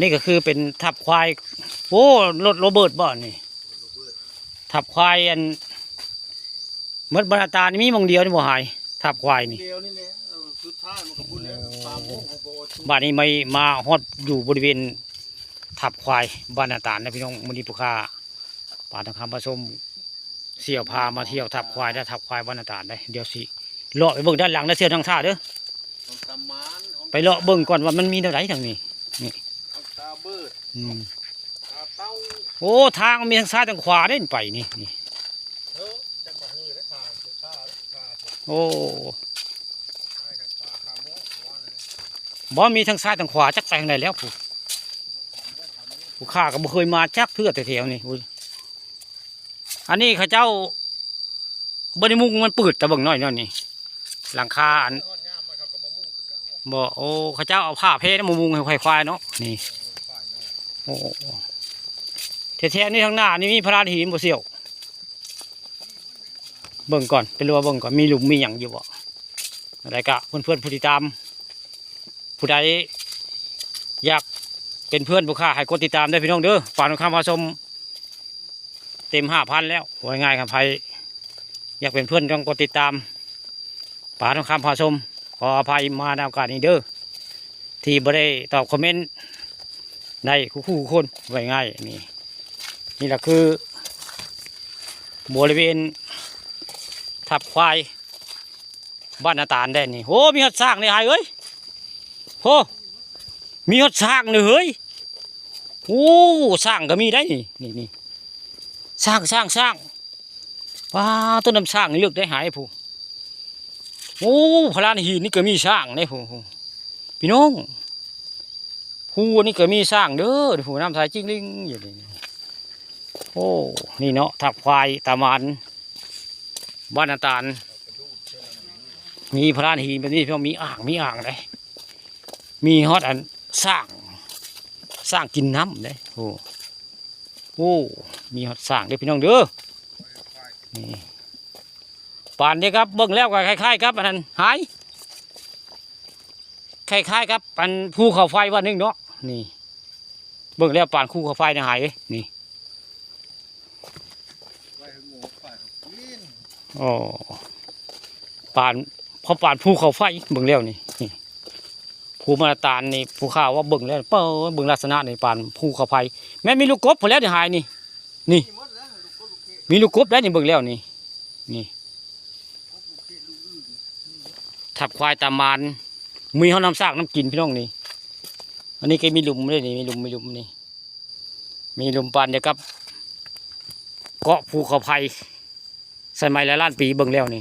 นี่ก็คือเป็นทับควายโอ้รถโรเบิร์ตบ่นี่ทับควายอันเมื่อบรรดานี่มีมองเดียวนี่บ่หายทับควายนี่บ้านนี้ไม่มาฮอดอยู่บริเวณทับควายบ้านนาตาลนะพี่น้องมุนีปุค่าป่าทองคำผสมเสี่ยวพามาเที่ยวทับควายได้ทับควายบ้านนาตาลได้เดี๋ยวสิเลาะไปเบิ่งด้านหลังนะเสี่ยวทางท่าเด้อไปเลาะเบิ่งก่อนว่ามันมีเท่าไหร่ทางนี้นี่โอ้ทางมีทางซ้ายทางขวาได้ไปนี่โอ้บ่มีทางซ้ายทางขวาจักไปทางไหนแล้วผู้ข้าก็บ่เคยมาจักเพื่อแต่แถวนี่อันนี้ข้าเจ้าบริมุงมันเปิดตะเบิ่งน้อยนี่หลังคาอันบ่โอ้ข้าเจ้าเอาผ้าเพชรมามุงให้ควายเนาะนี่โอ้แถวนี้ทางหน้านี่มีพระราชหินบ่เสี่ยวเบิ่งก่อนเป็นรัวเบิ่งก่อนมีหลุมมีหยังอยู่บ่อะไรกะเพื่อนผู้ติดตามผู้ใดอยากเป็นเพื่อนผู้ค้าให้กดติดตามได้พี่น้องเด้อป่าทองคำผสมเต็ม5,000แล้วว่าง่ายครับใครอยากเป็นเพื่อนต้องกดติดตามป่าทองคำผสมขออภัยมาในโอกาสนี้เด้อที่บ่ได้ตอบคอมเมนต์ในคู่คนว่าง่ายนี่แหละคือบริเวณทับควายบ้านนาตาลได้นี่โอ้มีหัดสร้างเลยหายเอ้ยโอ้มีหัดสร้างเลยเฮ้ยโอ้สร้างก็มีได้นี่สร้างว้าต้นน้ำสร้างนี่เลือกได้หายผู้โอ้พลานหินนี่ก็มีสร้างได้ผู้พี่น้องผู้นี่ก็มีสร้างเด้อผู้น้ำทายจิ้งลิงอย่างนี้โอ้นี่เนาะทับควายตามานบ้านนาตาลมีพลานหินแบบนี้พี่น้องมีอ่างเลยมีฮอตอันสร้างกินน้ำเลยโอ้มีฮอตสร้างเด้อพี่น้องเด้อนี่ป่านนี้ครับเบิ่งแล้วก็คล้ายๆครับอันนั้นหายคล้ายๆครับอันภูเขาไฟวันนึงเนาะนี่เบิ่งแล้วป่านภูเขาไฟเนี่ยหายเลยนี่โอ้ป่านพอป่านภูเขาไฟเบิ่งแล้วนี่ภูมาตาลนี่ภูข้าวว่าเบิ่งแล้วเบิ่งลักษณะในป่านภูเขาไฟแม้มีลูกกบพอแล้วเนี่ยหายนี่มีลูกกบแล้วนี่เบิ่งแล้วนี่ทับควายตามานมีเขาน้ำซากน้ำกินพี่น้องนี่อันนี้ก็มีหลุมด้วยนี่มีหลุมนี่มีหลุมปานเดียวกับเกาะภูเขาไฟใส่ไม้หลายล้านปีเบิ่งแล้วนี่